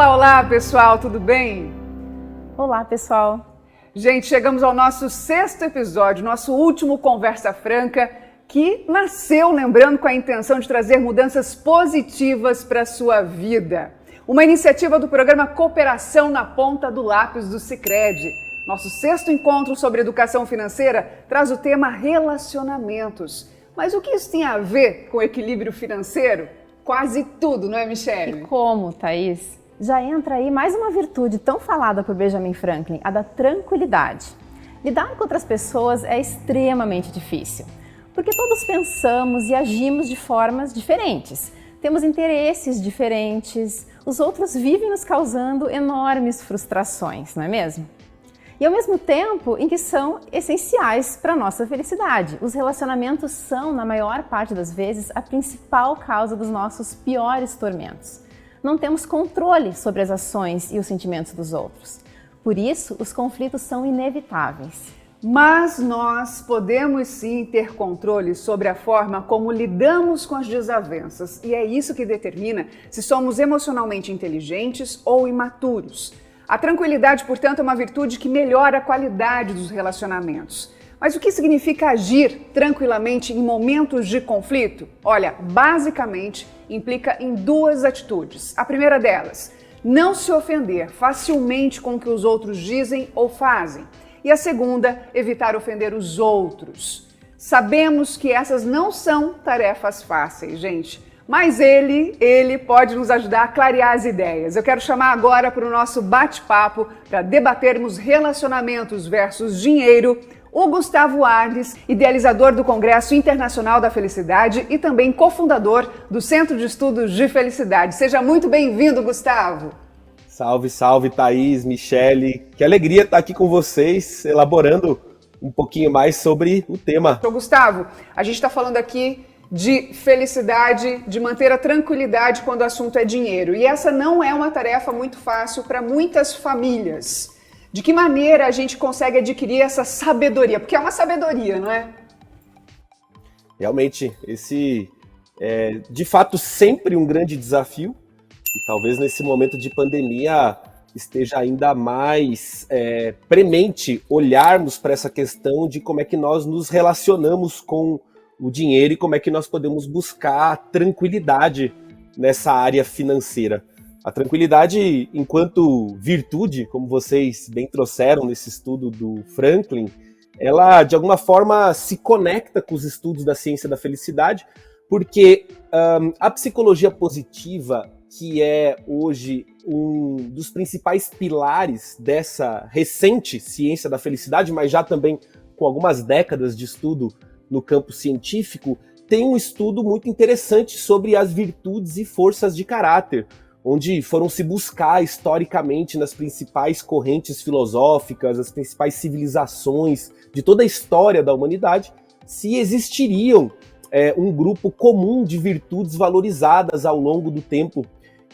Olá, olá, pessoal, tudo bem? Olá, pessoal. Gente, chegamos ao nosso 6º episódio, nosso último Conversa Franca, que nasceu, lembrando, com a intenção de trazer mudanças positivas para a sua vida. Uma iniciativa do programa Cooperação na Ponta do Lápis do Sicredi. Nosso 6º encontro sobre educação financeira traz o tema relacionamentos. Mas o que isso tem a ver com equilíbrio financeiro? Quase tudo, não é, Michele? E como, Thaís? Já entra aí mais uma virtude tão falada por Benjamin Franklin, a da tranquilidade. Lidar com outras pessoas é extremamente difícil, porque todos pensamos e agimos de formas diferentes. Temos interesses diferentes, os outros vivem nos causando enormes frustrações, não é mesmo? E ao mesmo tempo em que são essenciais para a nossa felicidade. Os relacionamentos são, na maior parte das vezes, a principal causa dos nossos piores tormentos. Não temos controle sobre as ações e os sentimentos dos outros. Por isso, os conflitos são inevitáveis. Mas nós podemos sim ter controle sobre a forma como lidamos com as desavenças. E é isso que determina se somos emocionalmente inteligentes ou imaturos. A tranquilidade, portanto, é uma virtude que melhora a qualidade dos relacionamentos. Mas o que significa agir tranquilamente em momentos de conflito? Olha, basicamente implica em 2 atitudes. A primeira delas, não se ofender facilmente com o que os outros dizem ou fazem. E a segunda, evitar ofender os outros. Sabemos que essas não são tarefas fáceis, gente. Mas ele pode nos ajudar a clarear as ideias. Eu quero chamar agora para o nosso bate-papo para debatermos relacionamentos versus dinheiro, o Gustavo Arnes, idealizador do Congresso Internacional da Felicidade e também cofundador do Centro de Estudos de Felicidade. Seja muito bem-vindo, Gustavo. Salve, salve, Thaís, Michele. Que alegria estar aqui com vocês, elaborando um pouquinho mais sobre o tema. Então, Gustavo, a gente está falando aqui de felicidade, de manter a tranquilidade quando o assunto é dinheiro. E essa não é uma tarefa muito fácil para muitas famílias. De que maneira a gente consegue adquirir essa sabedoria? Porque é uma sabedoria, não é? Realmente, esse é, de fato, sempre um grande desafio. E talvez nesse momento de pandemia esteja ainda mais premente olharmos para essa questão de como é que nós nos relacionamos com o dinheiro e como é que nós podemos buscar tranquilidade nessa área financeira. A tranquilidade enquanto virtude, como vocês bem trouxeram nesse estudo do Franklin, ela de alguma forma se conecta com os estudos da ciência da felicidade, porque a psicologia positiva, que é hoje um dos principais pilares dessa recente ciência da felicidade, mas já também com algumas décadas de estudo no campo científico, tem um estudo muito interessante sobre as virtudes e forças de caráter, onde foram se buscar historicamente nas principais correntes filosóficas, as principais civilizações de toda a história da humanidade, se existiriam um grupo comum de virtudes valorizadas ao longo do tempo.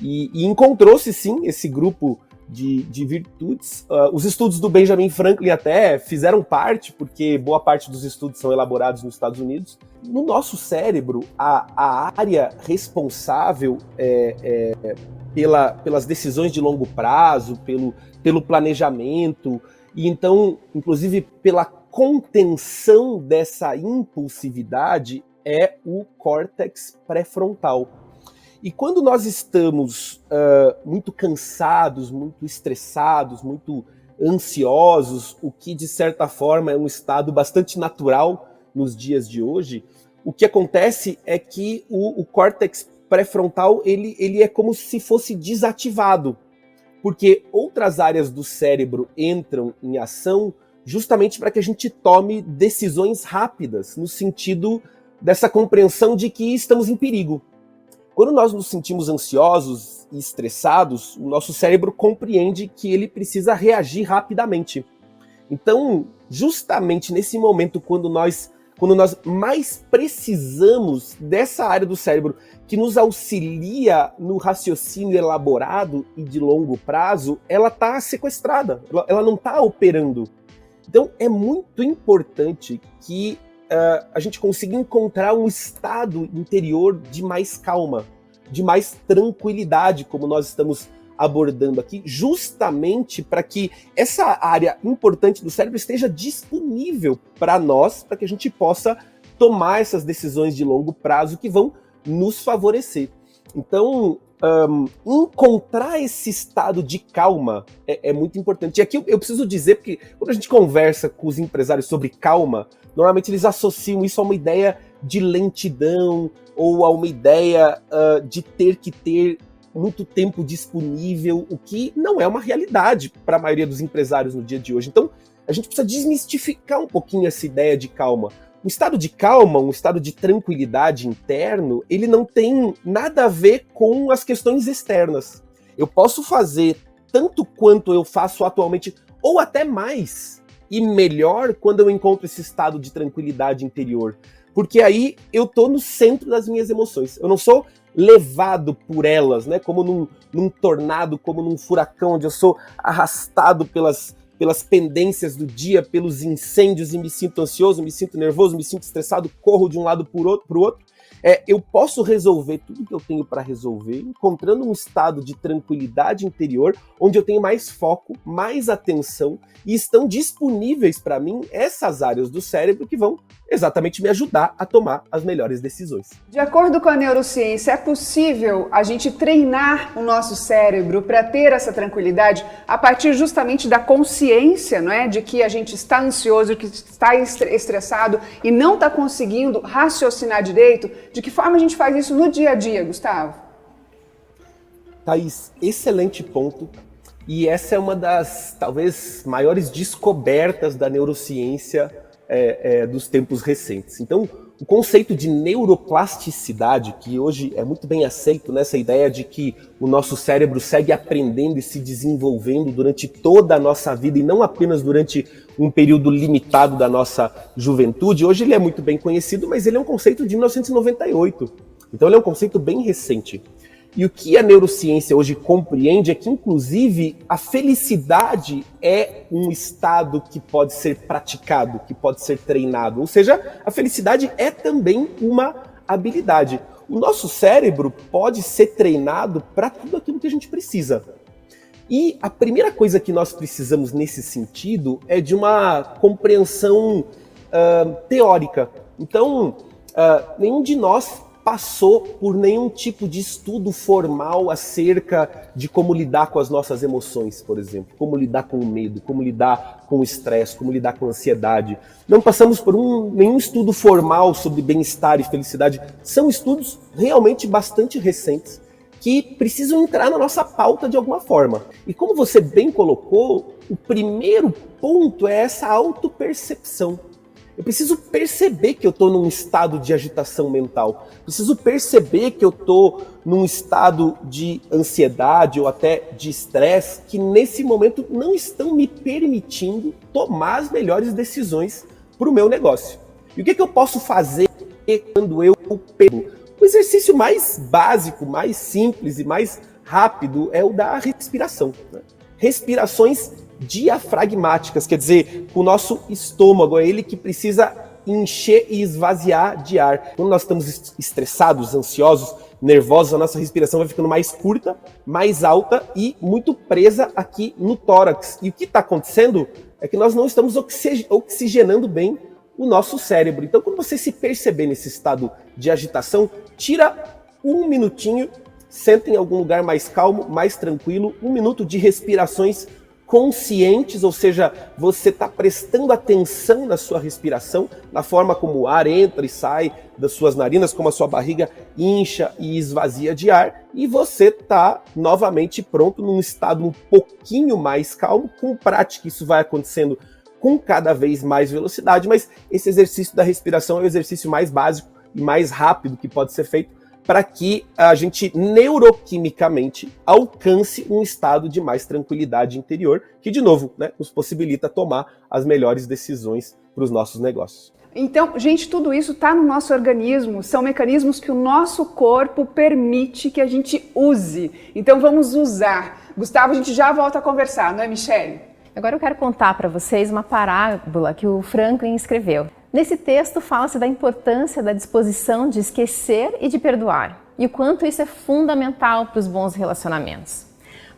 E encontrou-se sim esse grupo de virtudes. Os estudos do Benjamin Franklin até fizeram parte, porque boa parte dos estudos são elaborados nos Estados Unidos. No nosso cérebro, a área responsável pelas decisões de longo prazo, pelo planejamento, e então, inclusive, pela contenção dessa impulsividade é o córtex pré-frontal. E quando nós estamos muito cansados, muito estressados, muito ansiosos, o que de certa forma é um estado bastante natural nos dias de hoje, o que acontece é que o córtex pré-frontal ele é como se fosse desativado, porque outras áreas do cérebro entram em ação justamente para que a gente tome decisões rápidas, no sentido dessa compreensão de que estamos em perigo. Quando nós nos sentimos ansiosos e estressados, o nosso cérebro compreende que ele precisa reagir rapidamente. Então, justamente nesse momento, quando nós mais precisamos dessa área do cérebro que nos auxilia no raciocínio elaborado e de longo prazo, ela está sequestrada, ela não está operando. Então, é muito importante que a gente consiga encontrar um estado interior de mais calma, de mais tranquilidade, como nós estamos abordando aqui justamente para que essa área importante do cérebro esteja disponível para nós, para que a gente possa tomar essas decisões de longo prazo que vão nos favorecer. Então, encontrar esse estado de calma é muito importante. E aqui eu preciso dizer, porque quando a gente conversa com os empresários sobre calma, normalmente eles associam isso a uma ideia de lentidão ou a uma ideia de ter que ter muito tempo disponível, o que não é uma realidade para a maioria dos empresários no dia de hoje. Então, a gente precisa desmistificar um pouquinho essa ideia de calma. Um estado de calma, um estado de tranquilidade interno, ele não tem nada a ver com as questões externas. Eu posso fazer tanto quanto eu faço atualmente, ou até mais, e melhor quando eu encontro esse estado de tranquilidade interior. Porque aí eu tô no centro das minhas emoções. Eu não sou levado por elas, né? Como num tornado, como num furacão, onde eu sou arrastado pelas pendências do dia, pelos incêndios, e me sinto ansioso, me sinto nervoso, me sinto estressado, corro de um lado para o outro. Eu posso resolver tudo que eu tenho para resolver, encontrando um estado de tranquilidade interior, onde eu tenho mais foco, mais atenção, e estão disponíveis para mim essas áreas do cérebro que vão exatamente me ajudar a tomar as melhores decisões. De acordo com a neurociência, é possível a gente treinar o nosso cérebro para ter essa tranquilidade a partir justamente da consciência, não é? De que a gente está ansioso, que está estressado e não está conseguindo raciocinar direito. De que forma a gente faz isso no dia a dia, Gustavo? Thaís, excelente ponto. E essa é uma das, talvez, maiores descobertas da neurociência dos tempos recentes. Então, o conceito de neuroplasticidade, que hoje é muito bem aceito nessa ideia de que o nosso cérebro segue aprendendo e se desenvolvendo durante toda a nossa vida e não apenas durante um período limitado da nossa juventude, hoje ele é muito bem conhecido, mas ele é um conceito de 1998. Então ele é um conceito bem recente. E o que a neurociência hoje compreende é que, inclusive, a felicidade é um estado que pode ser praticado, que pode ser treinado. Ou seja, a felicidade é também uma habilidade. O nosso cérebro pode ser treinado para tudo aquilo que a gente precisa. E a primeira coisa que nós precisamos nesse sentido é de uma compreensão teórica. Então, nenhum de nós passou por nenhum tipo de estudo formal acerca de como lidar com as nossas emoções, por exemplo. Como lidar com o medo, como lidar com o estresse, como lidar com a ansiedade. Não passamos por nenhum estudo formal sobre bem-estar e felicidade. São estudos realmente bastante recentes que precisam entrar na nossa pauta de alguma forma. E como você bem colocou, o primeiro ponto é essa autopercepção. Eu preciso perceber que eu estou num estado de agitação mental. Preciso perceber que eu estou num estado de ansiedade ou até de estresse que nesse momento não estão me permitindo tomar as melhores decisões para o meu negócio. E o que eu posso fazer quando eu percebo? O exercício mais básico, mais simples e mais rápido é o da respiração, né? Respirações diafragmáticas, quer dizer, o nosso estômago é ele que precisa encher e esvaziar de ar. Quando nós estamos estressados, ansiosos, nervosos, a nossa respiração vai ficando mais curta, mais alta e muito presa aqui no tórax. E o que está acontecendo é que nós não estamos oxigenando bem o nosso cérebro. Então, quando você se perceber nesse estado de agitação, tira um minutinho, senta em algum lugar mais calmo, mais tranquilo, 1 minuto de respirações conscientes, ou seja, você está prestando atenção na sua respiração, na forma como o ar entra e sai das suas narinas, como a sua barriga incha e esvazia de ar, e você está novamente pronto num estado um pouquinho mais calmo. Com prática isso vai acontecendo com cada vez mais velocidade, mas esse exercício da respiração é o exercício mais básico e mais rápido que pode ser feito para que a gente neuroquimicamente alcance um estado de mais tranquilidade interior, que, de novo, né, nos possibilita tomar as melhores decisões para os nossos negócios. Então, gente, tudo isso está no nosso organismo, são mecanismos que o nosso corpo permite que a gente use. Então vamos usar. Gustavo, a gente já volta a conversar, não é, Michele? Agora eu quero contar para vocês uma parábola que o Franklin escreveu. Nesse texto fala-se da importância da disposição de esquecer e de perdoar, e o quanto isso é fundamental para os bons relacionamentos.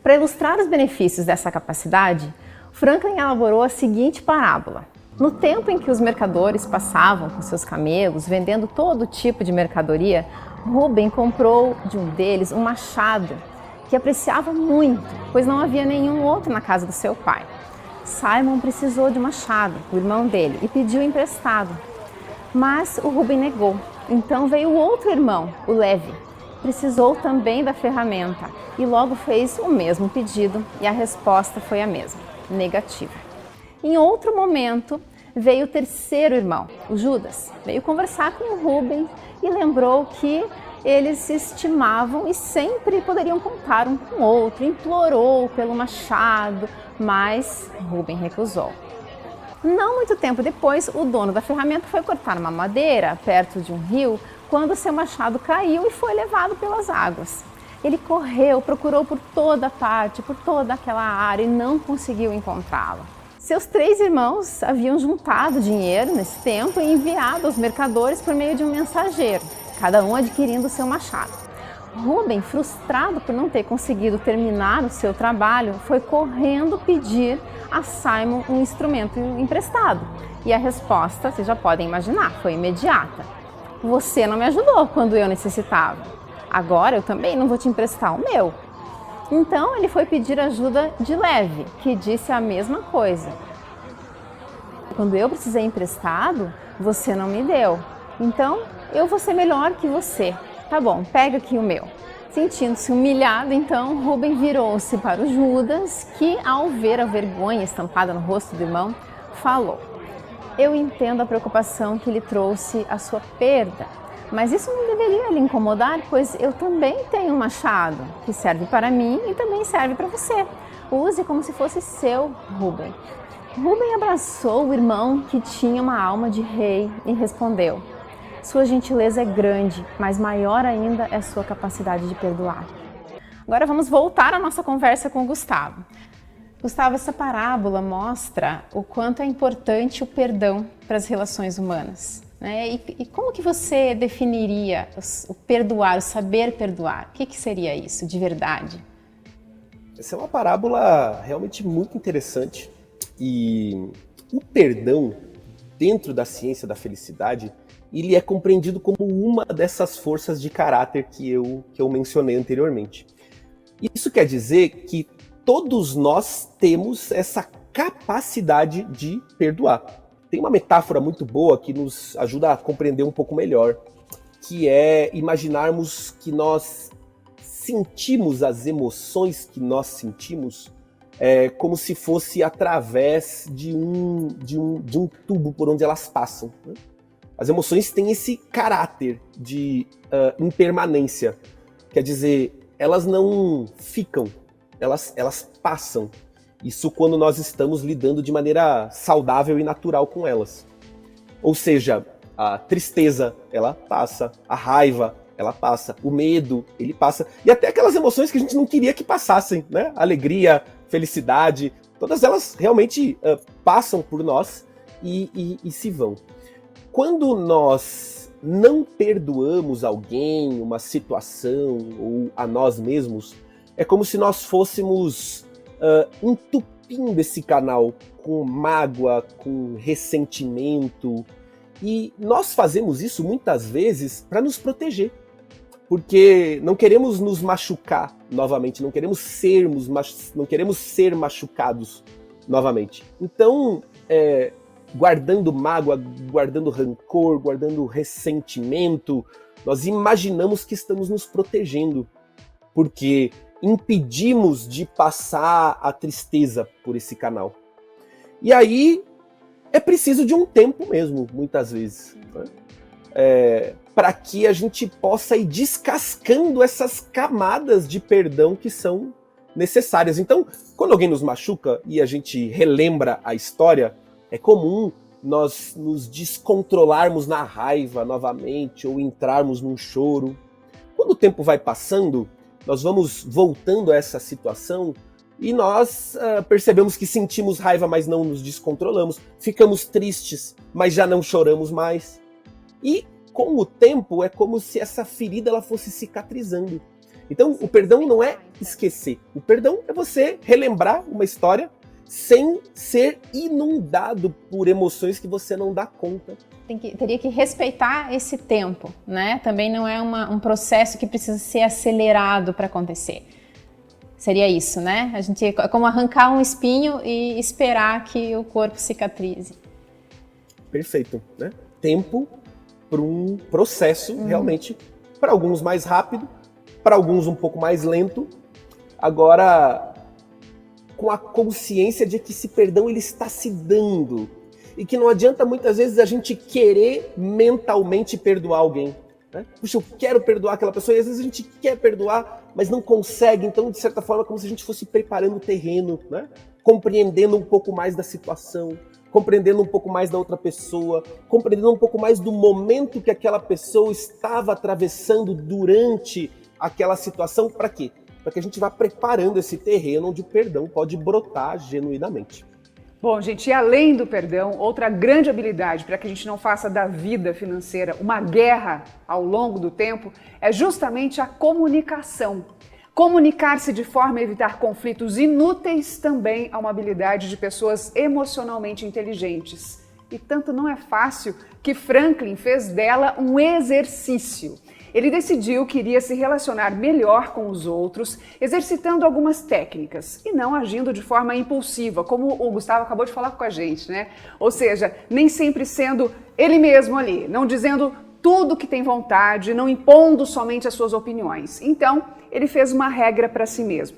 Para ilustrar os benefícios dessa capacidade, Franklin elaborou a seguinte parábola. No tempo em que os mercadores passavam com seus camelos, vendendo todo tipo de mercadoria, Rubem comprou de um deles um machado que apreciava muito, pois não havia nenhum outro na casa do seu pai. Simon precisou de um machado, o irmão dele, e pediu emprestado. Mas o Rubem negou. Então veio o outro irmão, o Levi. Precisou também da ferramenta e logo fez o mesmo pedido e a resposta foi a mesma, negativa. Em outro momento, veio o terceiro irmão, o Judas. Veio conversar com o Rubem e lembrou que eles se estimavam e sempre poderiam contar um com o outro. Implorou pelo machado, mas Rubem recusou. Não muito tempo depois, o dono da ferramenta foi cortar uma madeira perto de um rio quando seu machado caiu e foi levado pelas águas. Ele correu, procurou por toda parte, por toda aquela área e não conseguiu encontrá-lo. Seus 3 irmãos haviam juntado dinheiro nesse tempo e enviado aos mercadores por meio de um mensageiro, cada um adquirindo o seu machado. Rubem, frustrado por não ter conseguido terminar o seu trabalho, foi correndo pedir a Simon um instrumento emprestado. E a resposta, vocês já podem imaginar, foi imediata. Você não me ajudou quando eu necessitava. Agora eu também não vou te emprestar o meu. Então ele foi pedir ajuda de Levi, que disse a mesma coisa. Quando eu precisei emprestado, você não me deu. Então eu vou ser melhor que você. Tá bom, pega aqui o meu. Sentindo-se humilhado, então, Rubem virou-se para o Judas, que, ao ver a vergonha estampada no rosto do irmão, falou: eu entendo a preocupação que lhe trouxe a sua perda, mas isso não deveria lhe incomodar, pois eu também tenho um machado, que serve para mim e também serve para você. Use como se fosse seu, Rubem. Rubem abraçou o irmão, que tinha uma alma de rei, e respondeu: sua gentileza é grande, mas maior ainda é sua capacidade de perdoar. Agora vamos voltar à nossa conversa com o Gustavo. Gustavo, essa parábola mostra o quanto é importante o perdão para as relações humanas, né? E como que você definiria o perdoar, o saber perdoar? O que seria isso de verdade? Essa é uma parábola realmente muito interessante. E o perdão, dentro da ciência da felicidade, ele é compreendido como uma dessas forças de caráter que eu mencionei anteriormente. Isso quer dizer que todos nós temos essa capacidade de perdoar. Tem uma metáfora muito boa que nos ajuda a compreender um pouco melhor, que é imaginarmos que nós sentimos as emoções que nós sentimos como se fosse através de um tubo por onde elas passam, né? As emoções têm esse caráter de impermanência. Quer dizer, elas não ficam, elas passam. Isso quando nós estamos lidando de maneira saudável e natural com elas. Ou seja, a tristeza, ela passa. A raiva, ela passa. O medo, ele passa. E até aquelas emoções que a gente não queria que passassem, né? Alegria, felicidade, todas elas realmente passam por nós e se vão. Quando nós não perdoamos alguém, uma situação ou a nós mesmos, é como se nós fôssemos entupindo esse canal com mágoa, com ressentimento. E nós fazemos isso muitas vezes para nos proteger, porque não queremos nos machucar novamente, não queremos ser machucados novamente. Então, guardando mágoa, guardando rancor, guardando ressentimento, nós imaginamos que estamos nos protegendo, porque impedimos de passar a tristeza por esse canal. E aí é preciso de um tempo mesmo, muitas vezes, né? Para que a gente possa ir descascando essas camadas de perdão que são necessárias. Então, quando alguém nos machuca e a gente relembra a história, é comum nós nos descontrolarmos na raiva novamente ou entrarmos num choro. Quando o tempo vai passando, nós vamos voltando a essa situação e nós percebemos que sentimos raiva, mas não nos descontrolamos. Ficamos tristes, mas já não choramos mais. E com o tempo é como se essa ferida ela fosse cicatrizando. Então, o perdão não é esquecer. O perdão é você relembrar uma história sem ser inundado por emoções que você não dá conta. Teria que respeitar esse tempo, né? Também não é um processo que precisa ser acelerado para acontecer. Seria isso, né? É como arrancar um espinho e esperar que o corpo cicatrize. Perfeito, né? Tempo para um processo realmente, para alguns mais rápido, para alguns um pouco mais lento. Agora, com a consciência de que esse perdão ele está se dando e que não adianta muitas vezes a gente querer mentalmente perdoar alguém, né? Puxa, eu quero perdoar aquela pessoa e às vezes a gente quer perdoar, mas não consegue. Então, de certa forma, é como se a gente fosse preparando o terreno, né? Compreendendo um pouco mais da situação, compreendendo um pouco mais da outra pessoa, compreendendo um pouco mais do momento que aquela pessoa estava atravessando durante aquela situação. Para quê? Para que a gente vá preparando esse terreno onde o perdão pode brotar genuinamente. Bom, gente, e além do perdão, outra grande habilidade para que a gente não faça da vida financeira uma guerra ao longo do tempo é justamente a comunicação. Comunicar-se de forma a evitar conflitos inúteis também é uma habilidade de pessoas emocionalmente inteligentes. E tanto não é fácil que Franklin fez dela um exercício. Ele decidiu que iria se relacionar melhor com os outros, exercitando algumas técnicas e não agindo de forma impulsiva, como o Gustavo acabou de falar com a gente, né? Ou seja, nem sempre sendo ele mesmo ali, não dizendo tudo que tem vontade, não impondo somente as suas opiniões. Então, ele fez uma regra para si mesmo: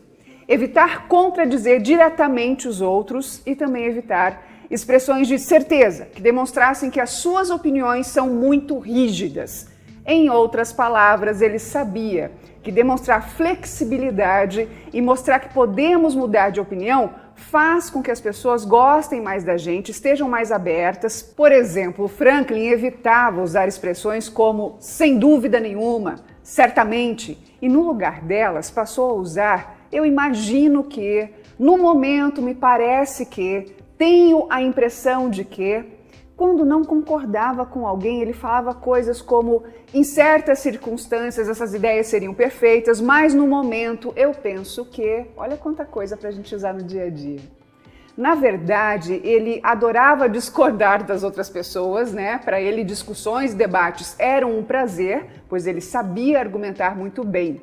evitar contradizer diretamente os outros e também evitar expressões de certeza que demonstrassem que as suas opiniões são muito rígidas. Em outras palavras, ele sabia que demonstrar flexibilidade e mostrar que podemos mudar de opinião faz com que as pessoas gostem mais da gente, estejam mais abertas. Por exemplo, Franklin evitava usar expressões como sem dúvida nenhuma, certamente, e no lugar delas passou a usar eu imagino que, no momento me parece que, tenho a impressão de que. Quando não concordava com alguém, ele falava coisas como em certas circunstâncias essas ideias seriam perfeitas, mas no momento eu penso que. Olha quanta coisa para a gente usar no dia a dia. Na verdade, ele adorava discordar das outras pessoas, né? Para ele, discussões e debates eram um prazer, pois ele sabia argumentar muito bem.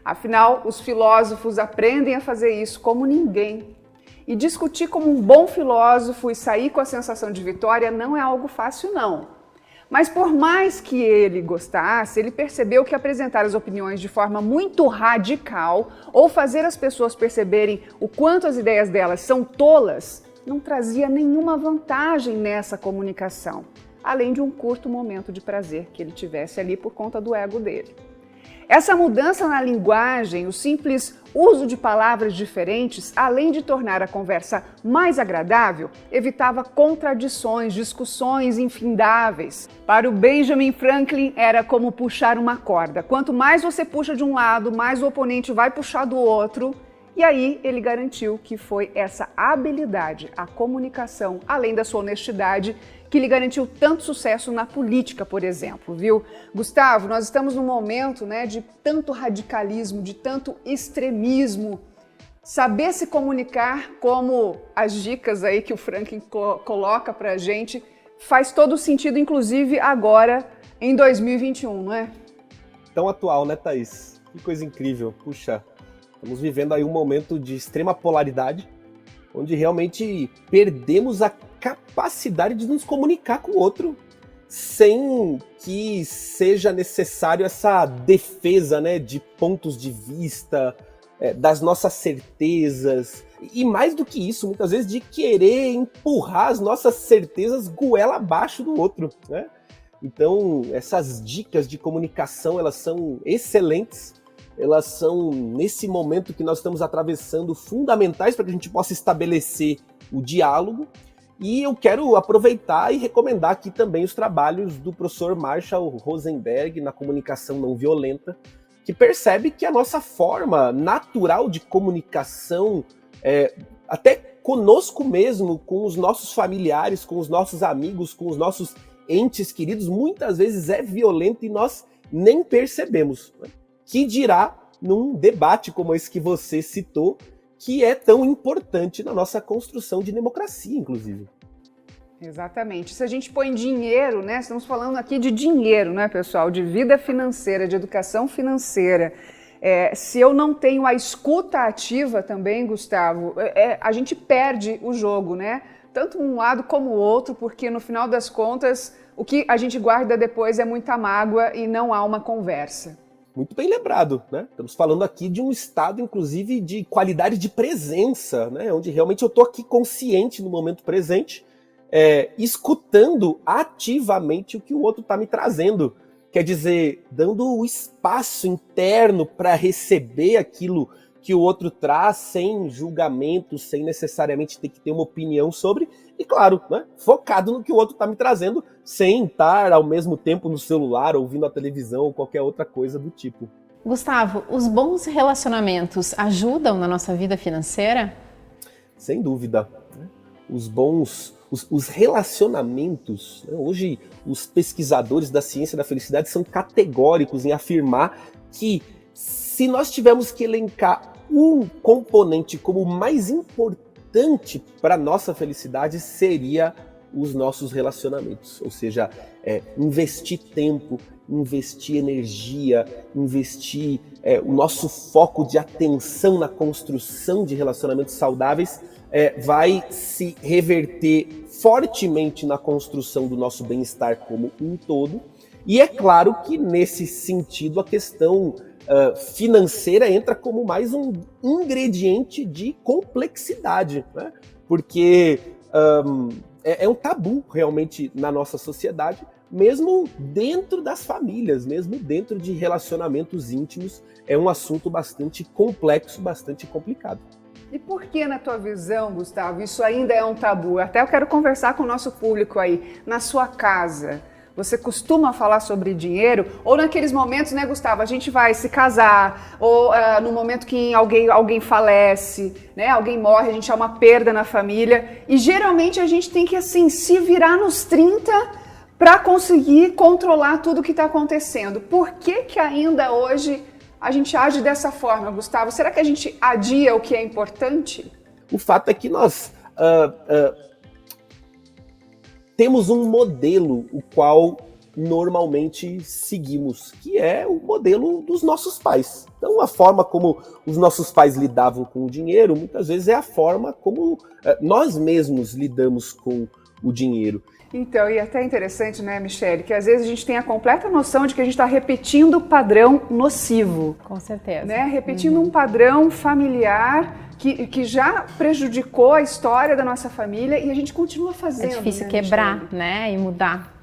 Afinal, os filósofos aprendem a fazer isso como ninguém. E discutir como um bom filósofo e sair com a sensação de vitória não é algo fácil, não. Mas por mais que ele gostasse, ele percebeu que apresentar as opiniões de forma muito radical ou fazer as pessoas perceberem o quanto as ideias delas são tolas não trazia nenhuma vantagem nessa comunicação, além de um curto momento de prazer que ele tivesse ali por conta do ego dele. Essa mudança na linguagem, o simples uso de palavras diferentes, além de tornar a conversa mais agradável, evitava contradições, discussões infindáveis. Para o Benjamin Franklin, era como puxar uma corda. Quanto mais você puxa de um lado, mais o oponente vai puxar do outro. E aí ele garantiu que foi essa habilidade, a comunicação, além da sua honestidade, que lhe garantiu tanto sucesso na política, por exemplo, viu? Gustavo, nós estamos num momento, né, de tanto radicalismo, de tanto extremismo. Saber se comunicar, como as dicas aí que o Franklin coloca pra gente, faz todo sentido, inclusive agora, em 2021, não é? Tão atual, né, Thaís? Que coisa incrível. Puxa, estamos vivendo aí um momento de extrema polaridade, onde realmente perdemos a capacidade de nos comunicar com o outro sem que seja necessário essa defesa, né, de pontos de vista, das nossas certezas, e mais do que isso, muitas vezes de querer empurrar as nossas certezas goela abaixo do outro, né? Então, essas dicas de comunicação, elas são excelentes, elas são, nesse momento que nós estamos atravessando, fundamentais para que a gente possa estabelecer o diálogo. E eu quero aproveitar e recomendar aqui também os trabalhos do professor Marshall Rosenberg na comunicação não violenta, que percebe que a nossa forma natural de comunicação, até conosco mesmo, com os nossos familiares, com os nossos amigos, com os nossos entes queridos, muitas vezes é violenta e nós nem percebemos, né? Que dirá num debate como esse que você citou, que é tão importante na nossa construção de democracia, inclusive. Exatamente. Se a gente põe dinheiro, né? Estamos falando aqui de dinheiro, né, pessoal? De vida financeira, de educação financeira. Se eu não tenho a escuta ativa também, Gustavo, a gente perde o jogo, né? Tanto um lado como o outro, porque no final das contas, o que a gente guarda depois é muita mágoa e não há uma conversa. Muito bem lembrado, né? Estamos falando aqui de um estado, inclusive, de qualidade de presença, né? Onde realmente eu estou aqui consciente no momento presente, escutando ativamente o que o outro está me trazendo. Quer dizer, dando o espaço interno para receber aquilo que o outro traz, sem julgamento, sem necessariamente ter que ter uma opinião sobre, e claro, né, focado no que o outro está me trazendo, sem estar ao mesmo tempo no celular, ouvindo a televisão ou qualquer outra coisa do tipo. Gustavo, os bons relacionamentos ajudam na nossa vida financeira? Sem dúvida. Né? Os relacionamentos, né? Hoje os pesquisadores da ciência da felicidade são categóricos em afirmar que se nós tivermos que elencar um componente como o mais importante para a nossa felicidade, seria os nossos relacionamentos. Ou seja, investir tempo, investir energia, investir o nosso foco de atenção na construção de relacionamentos saudáveis vai se reverter fortemente na construção do nosso bem-estar como um todo. E é claro que, nesse sentido, a questão financeira entra como mais um ingrediente de complexidade, né? Porque é um tabu realmente na nossa sociedade, mesmo dentro das famílias, mesmo dentro de relacionamentos íntimos, é um assunto bastante complexo, bastante complicado. E por que, na tua visão, Gustavo, isso ainda é um tabu? Até eu quero conversar com o nosso público aí. Na sua casa, você costuma falar sobre dinheiro? Ou naqueles momentos, né, Gustavo, a gente vai se casar, ou no momento que alguém falece, né, alguém morre, a gente há uma perda na família, e geralmente a gente tem que, assim, se virar nos 30 para conseguir controlar tudo o que está acontecendo. Por que ainda hoje a gente age dessa forma, Gustavo? Será que a gente adia o que é importante? O fato é que nós temos um modelo o qual normalmente seguimos, que é o modelo dos nossos pais. Então, a forma como os nossos pais lidavam com o dinheiro, muitas vezes é a forma como nós mesmos lidamos com o dinheiro. Então, e até interessante, né, Michele, que às vezes a gente tem a completa noção de que a gente está repetindo o padrão nocivo. Com certeza. Né? Repetindo um padrão familiar que já prejudicou a história da nossa família e a gente continua fazendo. É difícil, né, quebrar, Michele? né, e mudar.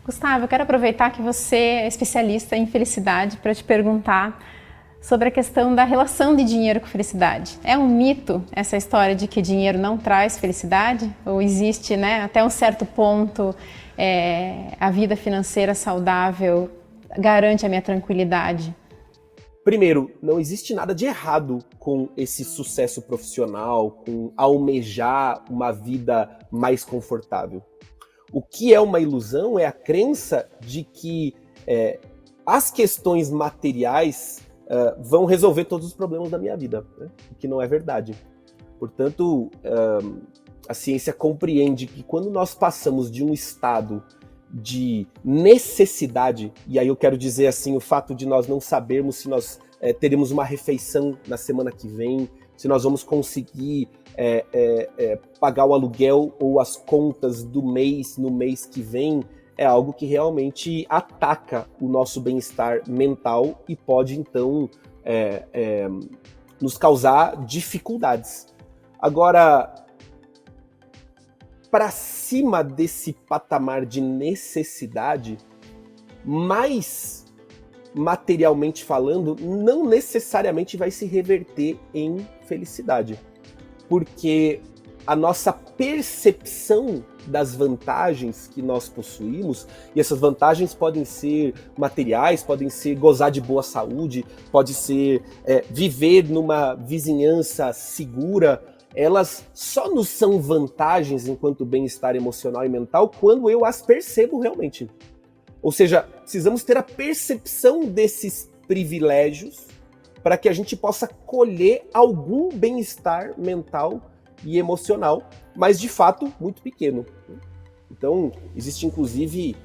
Gustavo, eu quero aproveitar que você é especialista em felicidade para te perguntar sobre a questão da relação de dinheiro com felicidade. É um mito essa história de que dinheiro não traz felicidade? Ou existe, né, até um certo ponto, a vida financeira saudável garante a minha tranquilidade? Primeiro, não existe nada de errado com esse sucesso profissional, com almejar uma vida mais confortável. O que é uma ilusão é a crença de que as questões materiais vão resolver todos os problemas da minha vida, né? O que não é verdade. Portanto, a ciência compreende que quando nós passamos de um estado de necessidade, e aí eu quero dizer assim, o fato de nós não sabermos se nós teremos uma refeição na semana que vem, se nós vamos conseguir pagar o aluguel ou as contas do mês no mês que vem, é algo que realmente ataca o nosso bem-estar mental e pode, então, nos causar dificuldades. Agora, para cima desse patamar de necessidade, mais materialmente falando, não necessariamente vai se reverter em felicidade. Porque a nossa percepção das vantagens que nós possuímos, e essas vantagens podem ser materiais, podem ser gozar de boa saúde, pode ser viver numa vizinhança segura, elas só nos são vantagens enquanto bem-estar emocional e mental quando eu as percebo realmente. Ou seja, precisamos ter a percepção desses privilégios para que a gente possa colher algum bem-estar mental e emocional, mas de fato muito pequeno. Então, existe inclusive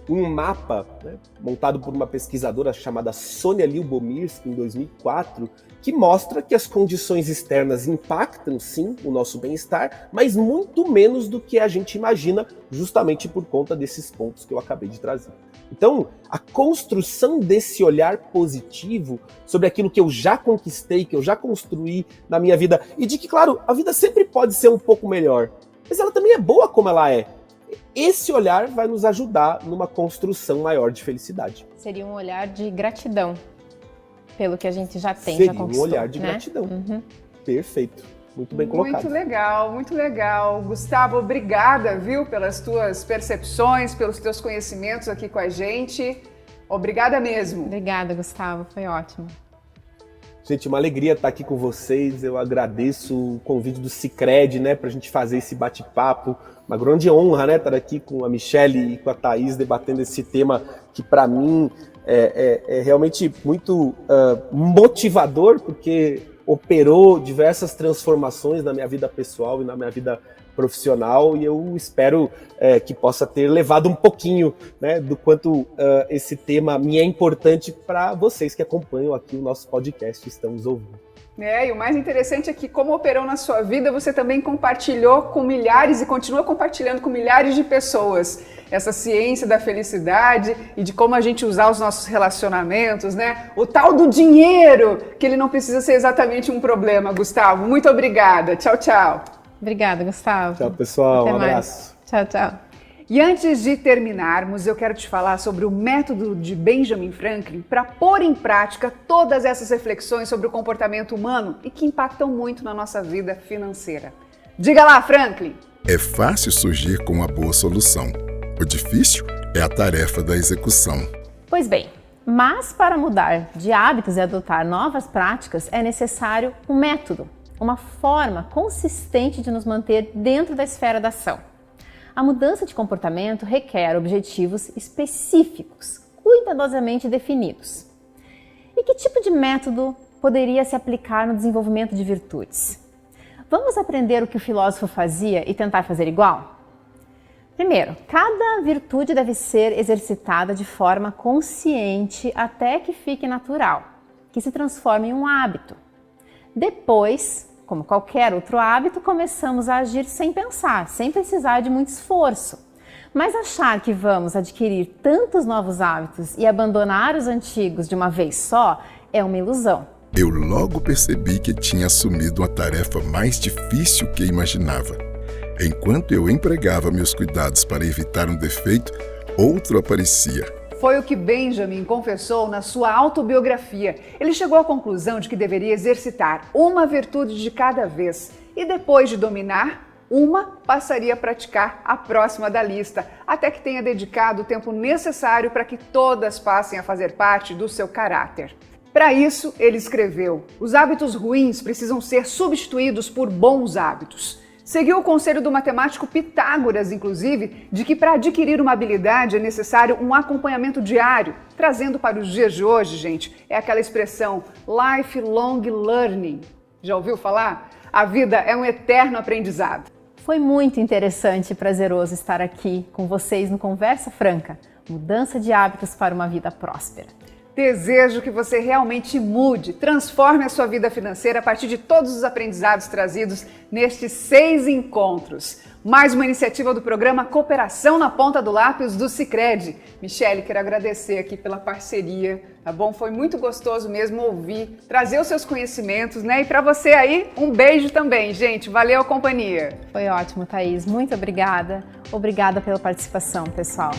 um mapa, né, montado por uma pesquisadora chamada Sonia Lyubomirsky em 2004, que mostra que as condições externas impactam sim o nosso bem-estar, mas muito menos do que a gente imagina, justamente por conta desses pontos que eu acabei de trazer. Então, a construção desse olhar positivo sobre aquilo que eu já conquistei, que eu já construí na minha vida, e de que, claro, a vida sempre pode ser um pouco melhor, mas ela também é boa como ela é. Esse olhar vai nos ajudar numa construção maior de felicidade. Seria um olhar de gratidão pelo que a gente já tem, Seria já conquistou. Um olhar de gratidão. Uhum. Perfeito. Muito bem colocado. Muito legal, muito legal. Gustavo, obrigada, viu, pelas tuas percepções, pelos teus conhecimentos aqui com a gente. Obrigada mesmo. Obrigada, Gustavo. Foi ótimo. Gente, uma alegria estar aqui com vocês. Eu agradeço o convite do Sicredi, né, para a gente fazer esse bate-papo. Uma grande honra, né, estar aqui com a Michele e com a Thaís debatendo esse tema que, para mim, é realmente muito motivador, porque operou diversas transformações na minha vida pessoal e na minha vida profissional, e eu espero que possa ter levado um pouquinho, né, do quanto esse tema me é importante para vocês que acompanham aqui o nosso podcast e estamos ouvindo. E o mais interessante é que, como operou na sua vida, você também compartilhou com milhares e continua compartilhando com milhares de pessoas essa ciência da felicidade e de como a gente usar os nossos relacionamentos, né? O tal do dinheiro, que ele não precisa ser exatamente um problema, Gustavo. Muito obrigada. Tchau, tchau. Obrigada, Gustavo. Tchau, pessoal. Até um mais. abraço. Tchau, tchau. E antes de terminarmos, eu quero te falar sobre o método de Benjamin Franklin para pôr em prática todas essas reflexões sobre o comportamento humano e que impactam muito na nossa vida financeira. Diga lá, Franklin! É fácil surgir com uma boa solução. O difícil é a tarefa da execução. Pois bem, mas para mudar de hábitos e adotar novas práticas é necessário um método, uma forma consistente de nos manter dentro da esfera da ação. A mudança de comportamento requer objetivos específicos, cuidadosamente definidos. E que tipo de método poderia se aplicar no desenvolvimento de virtudes? Vamos aprender o que o filósofo fazia e tentar fazer igual? Primeiro, cada virtude deve ser exercitada de forma consciente até que fique natural, que se transforme em um hábito. Depois, como qualquer outro hábito, começamos a agir sem pensar, sem precisar de muito esforço. Mas achar que vamos adquirir tantos novos hábitos e abandonar os antigos de uma vez só é uma ilusão. Eu logo percebi que tinha assumido uma tarefa mais difícil que imaginava. Enquanto eu empregava meus cuidados para evitar um defeito, outro aparecia. Foi o que Benjamin confessou na sua autobiografia. Ele chegou à conclusão de que deveria exercitar uma virtude de cada vez e depois de dominar uma, passaria a praticar a próxima da lista, até que tenha dedicado o tempo necessário para que todas passem a fazer parte do seu caráter. Para isso, ele escreveu: os hábitos ruins precisam ser substituídos por bons hábitos. Seguiu o conselho do matemático Pitágoras, inclusive, de que para adquirir uma habilidade é necessário um acompanhamento diário, trazendo para os dias de hoje, gente, é aquela expressão lifelong learning. Já ouviu falar? A vida é um eterno aprendizado. Foi muito interessante e prazeroso estar aqui com vocês no Conversa Franca, mudança de hábitos para uma vida próspera. Desejo que você realmente mude, transforme a sua vida financeira a partir de todos os aprendizados trazidos nestes 6 encontros. Mais uma iniciativa do programa Cooperação na Ponta do Lápis do Sicredi. Michele, quero agradecer aqui pela parceria, tá bom? Foi muito gostoso mesmo ouvir, trazer os seus conhecimentos, né? E para você aí, um beijo também, gente. Valeu a companhia. Foi ótimo, Thaís. Muito obrigada. Obrigada pela participação, pessoal.